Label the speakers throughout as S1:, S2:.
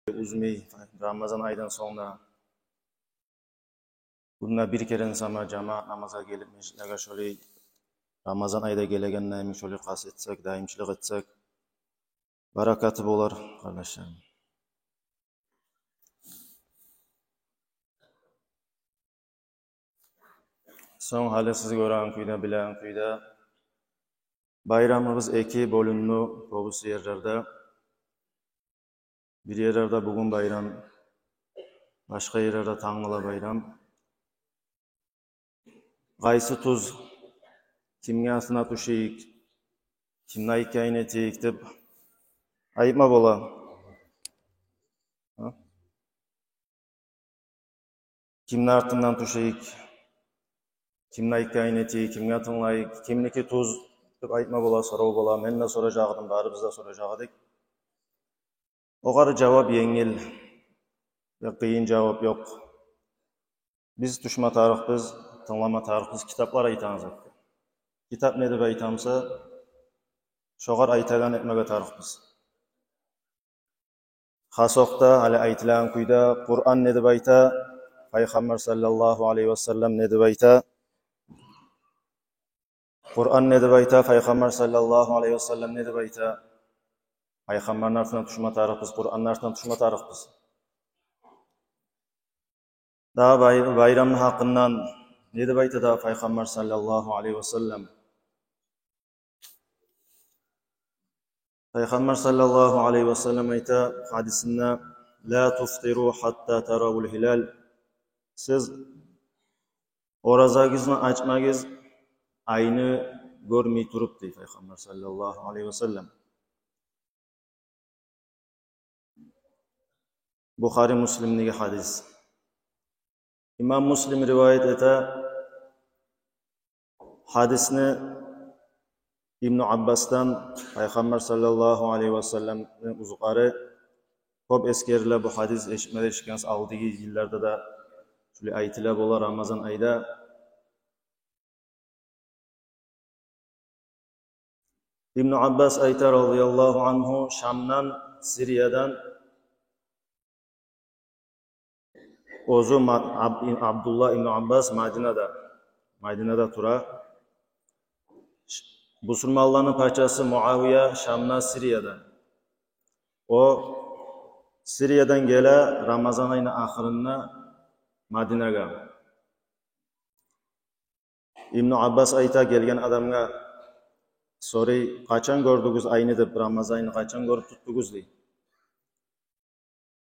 S1: uzmay Ramazan aydan sonra bunda bir kere insama cemaat namaza gelip meclislerge şöyle Ramazan ayda gelegenlerimi şöyle kas etsek, daimçilik etsek barakatı bolar kardeşlerim. Son hali siz gören kuyda, bilen kuyda bayramımız iki bölünlü kovusu yerlerde. Bir yerlerde bugün bayram, başka yerlerde tangıla bayram. Qaysı tuz, kimge asına tuşuyik, kimne hikayen etiyik deb ayıpma bola. Kimne artından tuşuyik, kimne hikayen etiyik, kimge tınlayık, kimniki tuz deb ayıpma bola, sorau bola. Men de soracağıdım, bari biz de soracağıdık. O kadar cevap yengil, kıyın cevap yok. Biz tuşma tarixbiz, tınlama tarixbiz, kitaplar aytamız. Kitap ne deb aytamsa, şoğar aytagan etmege tarixbiz. Hasoqda hali aytilan kuyda Kur'an ne deb ayta, Peygamber sallallahu aleyhi ve sellem ne deb ayta. Kur'an ne deb ayta, Peygamber sallallahu aleyhi ve sellem ne deb ayta. Peygamber'in artidan tuşma tarixbiz, Kur'an'ın artidan tuşma tarixbiz. Daha bayramın hakkından ne deb ayta da Peygamber sallallahu aleyhi ve sellem. Peygamber sallallahu aleyhi ve sellem ayta hadisinde la tuftiru hatta tarawul hilal. Siz orazagızni açmagiz ayni görmey turup deydi Peygamber sallallahu aleyhi ve sellem. Bukhari Müslim'deki hadis. İmam Müslim rivayet ete hadisini İbn Abbas'tan Peygamber sallallahu aleyhi ve sellem'in uzuqarı çok eskerle bu hadis eşitmede eşitkensiz aldığı yıllarda da şöyle aytila bola Ramazan ayda İbn Abbas aytar radıyallahu anhu Şam'dan, Suriye'den ozu Abdullah İbn Abbas Medine'de tura. Bu Müslümanların parçası Muaviye Şam'dan, Suriye'de. O Suriye'den gele Ramazan ayının ahirinde Medine'ge. İbn Abbas ayta gelgen adamga soruy, kaçan gördüğünüz ayını deb Ramazan ayını kaçan görüp tuttuğunuz deydi.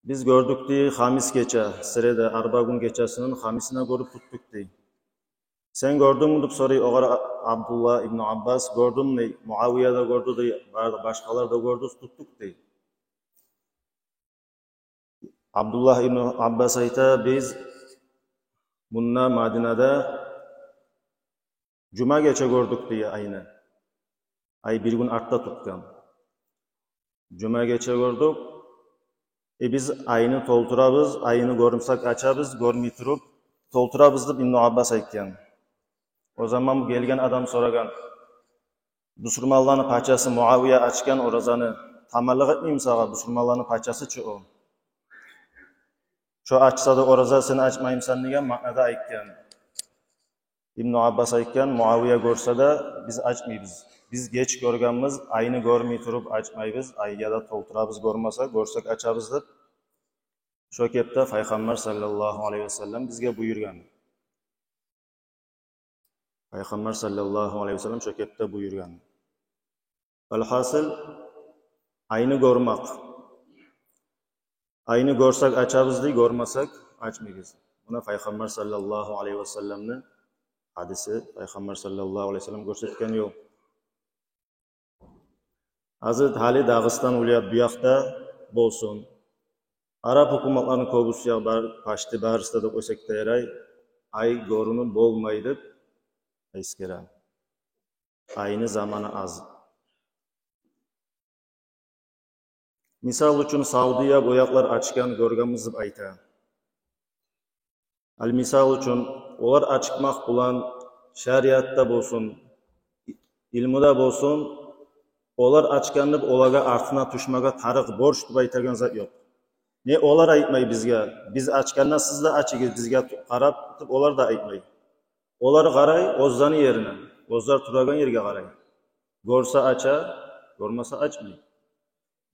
S1: Biz gördük deydi, Hamis geçe, Sirede Arba gün geçesinin Hamisine görüp tuttuk deydi. Sen gördün mü deyip soruy, oğara Abdullah İbn Abbas gördün mü? Muaviye de gördü deydi, başkalar da gördü, tuttuk deydi. Abdullah İbn Abbas ayta, biz bununla Medine'de Cuma geçe gördük diye ayını. Ay bir gün artta tutkan. Cuma geçe gördük. Biz ayını tolturabız, ayını görümsak açabız, görmey turup tolturabız deyip İbn Abbas aytgan. O zaman bu gelgen adam soragan. Müslümanların parçası Muaviye açgan orazanı tamallık etmeyim sağa, Müslümanların parçası çı o. Şu açsa da oraza seni açmayımsan degan ma'nada aytgan. İbn Abbas aytgan, Muaviye görse de biz açmayız. Biz geç görgenimiz, ayını görmey turup açmayız, ayga da tolturabız görmasa, görsek açabız deb. Şu kepte Peygamber sallallahu aleyhi ve sellem bizge buyurgan. Peygamber sallallahu aleyhi ve sellem şu kepte buyurgan. Alhasıl ayını görmek. Ayını görsek açabız diye, görmesek açmayız. Buna Peygamber sallallahu aleyhi ve sellem'nin hadisi, Peygamber sallallahu aleyhi ve sellem görsetken yok. Hazret hali Dağıstan ulayat buyakta bolsun. Arap hukumatlarının kobusuya paşti barista da koysekte yaray, ay görünü bolmaydı, eskeren. Ayını zamanı az. Misal üçün Saudiya boyaklar açkan görgemiz ayta. Al misal üçün olar açıkmak bulan şeriatta bolsun, ilmuda bolsun, olar açkanlık olaga artına tuşmaga tarık borç deb aytagan zat yok. Ne olar aytmay bizga. Biz açgandan siz de açıgız bizga qarab, olar da aytmay. Olar qaray o'zlari yerine. O'zlar turagan yerga qaray. Görsa aça, görmasa açmay.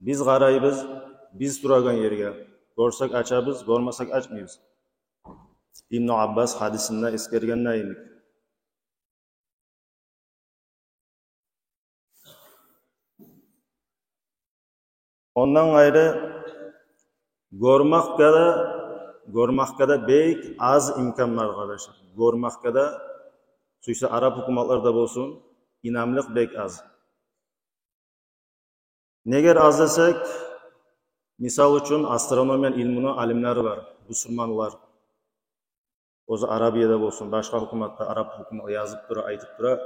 S1: Biz qaraybiz, biz turagan yerga. Görsak açabız, görmasak açmayız. İbn Abbas hadisinde eskergenler idik. Ondan gayrı görmakka da bek az imkan var arkadaşlar. Görmakka da suysa Arap hukumatlarda bolsun, inamlık bek az. Neger az desek, misal üçün astronomiya ilmini alimleri var, Müslümanlar. Ozu Arabiyada bolsun, başka hukumatta Arap hukumatı yazıp dura, aytıp dura.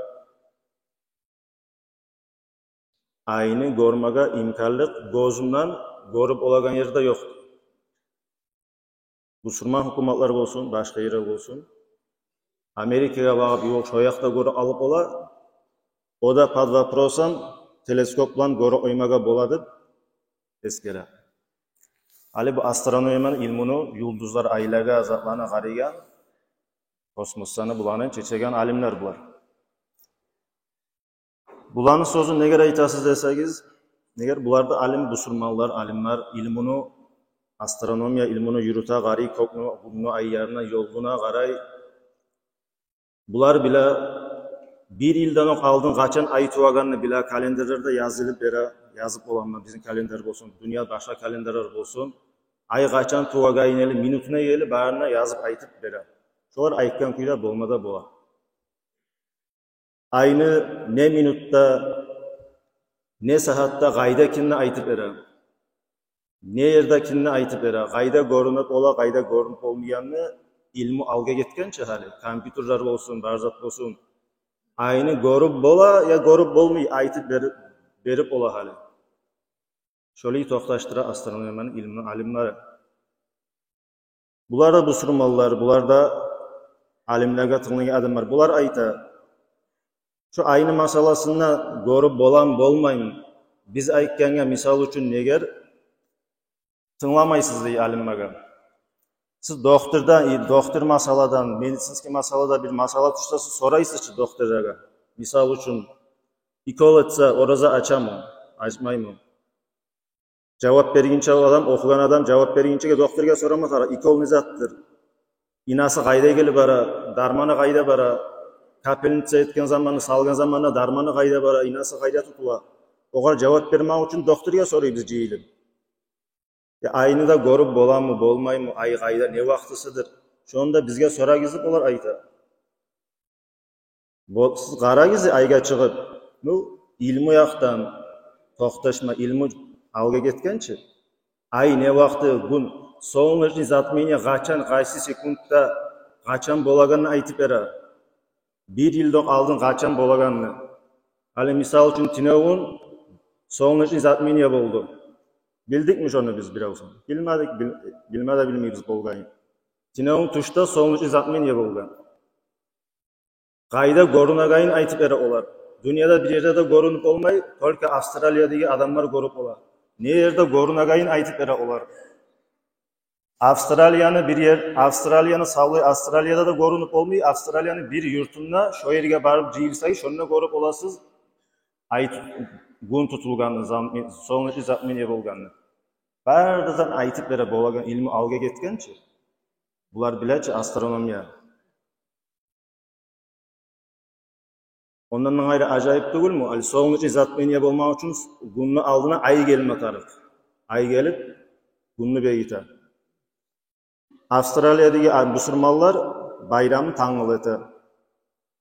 S1: Ayni görmege imkanlık gözümden görüp olagan yerde yok. Müslüman hukumatlar bolsun, başka yere bolsun. Amerika'ya bağıp yok, şoyakta görü alıp ola. O da pod vaprosom teleskoplan görü oymaga boladı. Eskere. Ali bu astronomiyanın ilmini yulduzlar aylarga azatlana qaraygan, kosmoslarni bularni çeçegen alimler bular. Bularning so'zi neger aytasiz desangiz, neger bularda alim musulmonlar, alimlar ilmini astronomiya ilmini yürüta qaray, kokni, gumni ayyarına, yolguna qaray. Bular bile bir yıldan aldın kaçan ay tuvaganını bile kalenderlerde yazılıp bera, yazıp olanlar bizim kalender olsun, dünya başka kalenderler olsun. Ay kaçan tuvagayıneli, minutuna yeli bağırına yazıp aytıp bera. Şolar aytkan kuylar bolmada bola. Aynı ne minutta, ne sahatta gayda kinni aytıp bera. Ne yerde kinni aytıp bera. Gayda görünüp ola, gayda görünüp olmayanını ilmi alga getkençe hali. Kompüterler olsun, barzat olsun. Aynı görüp bola ya görüp bolmay aytıp berip ola hali. Şöyle toxtaştıra astronomiyanın ilmini alimleri. Bular da Müslümanlar, bular da alimlerge tığınlayan adamlar. Bular ayta. Şu aynı masalasında görüp bolan bolmayım. Biz aytganga misal üçün neger tığlamaysız dey alimlerge. Siz doktor masaladan, medisinski masalada bir masala tutsası soraysızçı doktorlarga. Misal üçün ikol etse oraza açamı, açmayımı. Cevap berginçe adam, okugan adam cevap berginçe doktorga soramaz. İkol nizattır. İnası qayda gelip bara, darmanı qayda bara, kapelnitse etken zamanı, salgan zamanı darmanı qayda bara, inası qayda tutula. Oğar cevap bermek için doktorga soruyuz ceyilip. Ayını da görüp bolan mı, bolmay mı, ay qayda ne vaxtısıdır. Şonda bizge soragizip olar ayta. Siz qaragiz ayga çıkıp, ilmi yaxtan toxtaşma, ilmi alga getkençi. Ay ne vaxtı, gün, soğunluçni zatmeniya qaçan, qaysi sekundda qaçan bolaganını aytıp bera. Bir yıldan aldın qaçan bolaganını. Hali misal üçün tinevun, soğunluçni zatmeniya boldu. Bildik mi şunu biz birazdan? Bilmedik, bilmede bilmeyiz bolgayı. Tinevun tuşta soğunluçni zatmeniya bolgan. Qayda görünagayın aytıp bera olar. Dünyada bir yerde de görünüp olmay, tolka Avustralya'daki adamlar görüp olar. Ne yerde görünagayın aytıp bera olar. Avustralya'nı bir yer, Avustralya'nı sağlay, Avustralya'da da görünüp olmay, Avustralya'nın bir yurtunda şu yerge barıp jiyilsay, şonuna görüp olasız, ay gün tutulganını, soğunluçu zatmeniye bolganını. Bardadan aytıp bera bolagan ilmi alga getkençi. Bular bileçi astronomiya. Ondan gayrı acayip değil mi? Soğunluçu zatmeniye bolmak için gününü aldığına ay gelme tarık. Ay gelip gününü beyita. Avustralya'daki Müslümanlar bayramı tanğılete.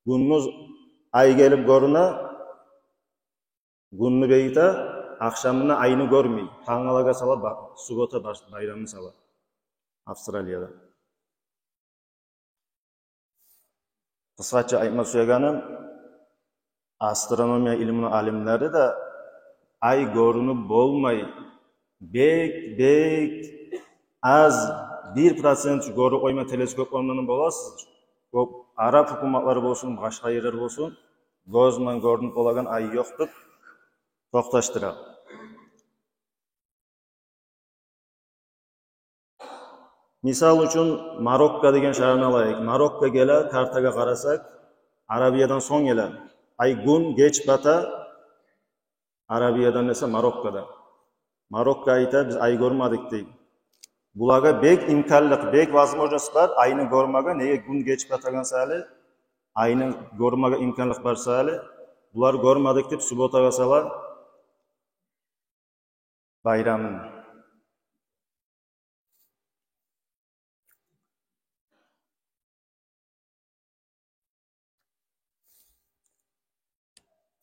S1: Gününüz ay gelip görüne gününü beyita, akşamına ayını görmey. Tanğılaga sala, subota bayramını sala. Avustralya'da. Kısaca aytmak söyleganim, astronomiya ilmini alimleri de ay görünüp bolmay, bek az 1% görü oyma teleskoplarının bolasız. Arap hukumatları bolsun, başka yerler bolsun, gözünden görünüp olagan ay yoktur. Toxtaştıra. Misal uchun Marokko degan shaharni olaylik. Marokko gela kartaga qarasak, Arabiyadan so'ng keladi. Ay gun geç bata Arabiyadan esa Marokkoda. Marokko aytadi, biz ay ko'rmadik deydi. Bularga bek imkonliq, bek возможность bor, ayni ko'rmagan, nega gun geç batagan sali, ayni ko'rmaga imkonliq bor sali, bular ko'rmadik deb subotaga sala bayramni.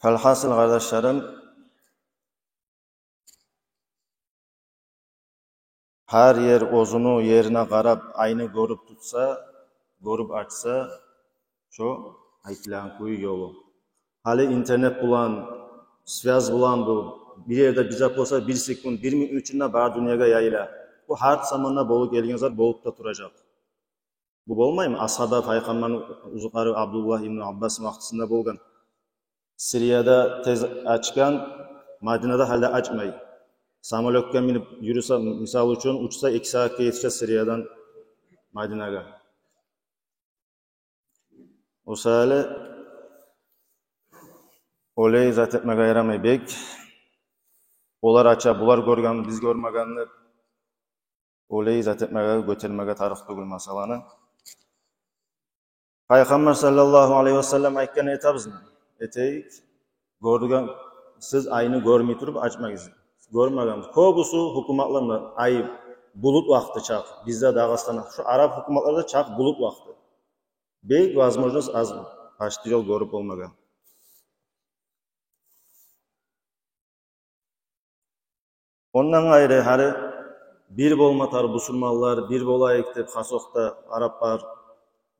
S1: Falhasil kardeşlerim, her yer o'zini yerine qarab ayni ko'rib tutsa, ko'rib açsa, şu aytilan kuy yolu. Hali internet bulan, svязь bulan bu, bir yerde bize olsa 1 sekund, 1 minut içinde bar dünyaya yayıla. Bu her zamanla bolup gelgen zat bolup da duracak. Bu olmayı mı? Ashaba Peygamber'in uzuqarı Abdullah ibn Abbas vaqtısında bolgan. Siriyada tez açkan, Madinada hala açmayı. Samolyotga minib yursa, misal uchun uchsa 2 soatga yetishsa Siriyadan Madinaga. O'sali olay zat etmaga yaramay bek. Ular acha, bular ko'rgan, biz ko'rmaganni olay zat etmaga, ko'tarmaga tarix tugul masalani. Payg'ambar sallallohu alayhi vasallam aytgan aytabizmi? Etayik, ko'rgan siz ayni ko'rmay turib açmaysiz. Görmegen. Kobusu hukumatlarında ay bulut vakti çak. Bizde Dağıstan'da şu Arap hukumatlarda çak bulut vakti. Beyik возможность az açtı yol görüp olmagan. Ondan gayrı hari bir bolmatar musulmanlar, bir bolayık deb Hasoqda Araplar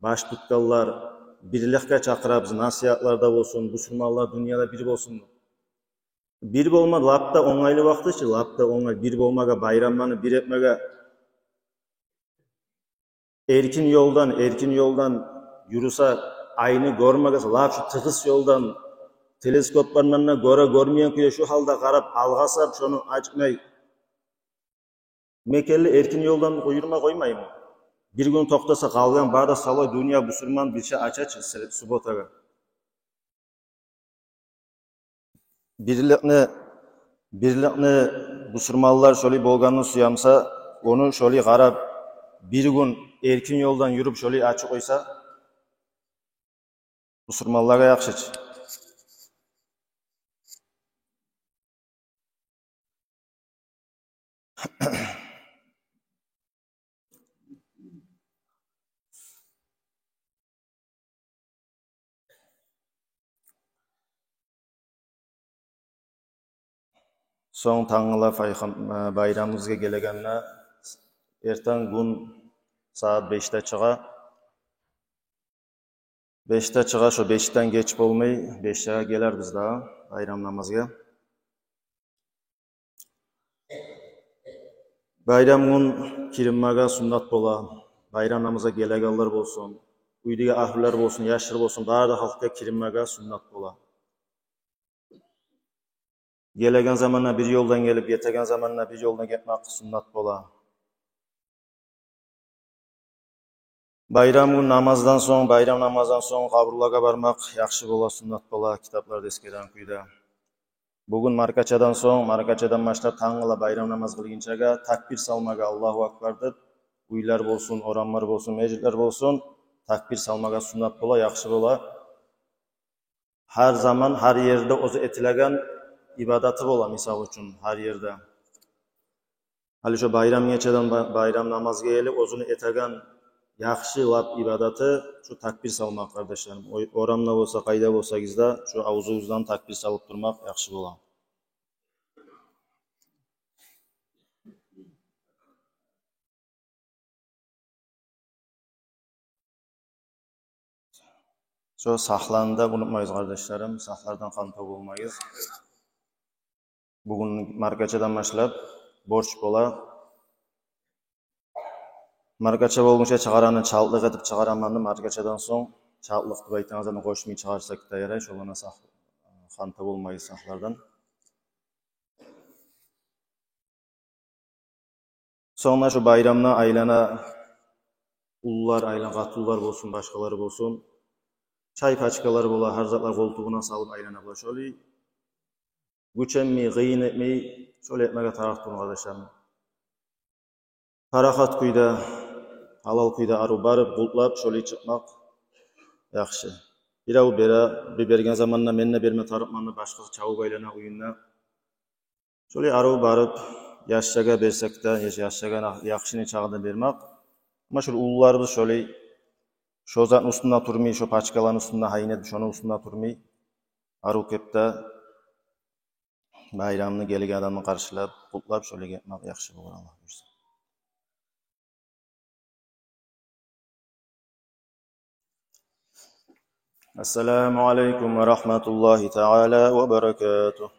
S1: baş tutkanlar birlikte çakırabız, nasihatlarda olsun, musulmanlar dünyada bir olsun. Bir bolma lapta oңайлы vakti için, lapta oңай bir bolmaga bayramlarını bir etmege erkin yoldan yürüse ayını görmege lap şu tıkız yoldan teleskoplarına göre görmeyen kuya şu halda qarab algasap şunu açmay mekelli erkin yoldan yürüme koymayım. Bir gün toktasa kalgan barda sala dünya musulman bir şey açaçı subotaga. Birlikni musulmonlar şöyle bolganını suyamsa, onu şöyle qarab bir gün erkin yoldan yürüp şöyle açı koysa, musulmonlarga yaxshi. So'ng tangla bayramımızga kelaganlar ertan gün saat 5'te çığa. 5'te çığa, şu 5'ten geç bolmay 5'te geler biz daha bayram namazga. Bayram gün kirinmaga sunnat bola, bayram namazga kelaganlar bolsun, uydiga ahlilar bolsun, yaşır bolsun, barda halkka kirinmaga sunnat bola. Gelegen zamanla bir yoldan gelip, yetegen zamanla bir yoldan gitmek sunnat bola. Bayram namazdan soň qabrlarga barmak yaxshi bola, sunnat bola, kitaplarda eskeren kuyda. Bugün markaçadan başlap tangla bayram namaz kılgınçaga takbir salmaga Allahu Akbar deb uylar bolsun, oranlar bolsun, meclisler bolsun, takbir salmaga sunnat bola, yaxshi bola. Her zaman, her yerde ozu etilagan ibadatı bola, misal uchun her yerde. Hali şu bayram geçeden bayram namazga gelip ozunu etagan yaxshi lab ibadatı şu takbir salmak kardeşlerim. Oramla olsa, qayda bolsagizda şu avzunuzdan takbir salıp durmak yaxshi bola. Şu sahlanında unutmayız kardeşlerim, sahlardan qanto bolmayız. Bugün markaçadan başlap borç bola. Markaça bolguncha çağaranı çaltlık edip çağaramandı markaçadan soň çaltlık dep aytаңызdan koşmay çağırsak da yaray, şolana sah qanto bolmayız sahlardan. Sonra şu bayramına aylana ullar, aylan qatullar bolsun, başqalары bolsun. Çay paçkaları bola, har zatlar koltuğuna salıp aylana bola. Şöyle güçenmi, gıyın etmeyi, şöyle etmege taraf bunu kardeşim. Parahat kuyda, halal kuyda arı barıp, bultlap, şöyle çıkmak yaxşı. Birav bera, bir bergen zamanla menne berme tarıpmanlı başkası çabuk aylana uyunna. Şöyle arı barıp, yaşşaga bersek de, yaşşaga yaxşını çağda bermek. Ama şöyle ullarımız şöyle şu zatın üstünde turmay, şu paçkaların üstünde haynet, şunun üstünde turmay. Arı kepte bayramını gelgen adamı karşılap, kutlap şöyle gitmek yaxşı olur Allah buyursa. Assalamu alaikum ve rahmetullahi teala ve berekatuhu.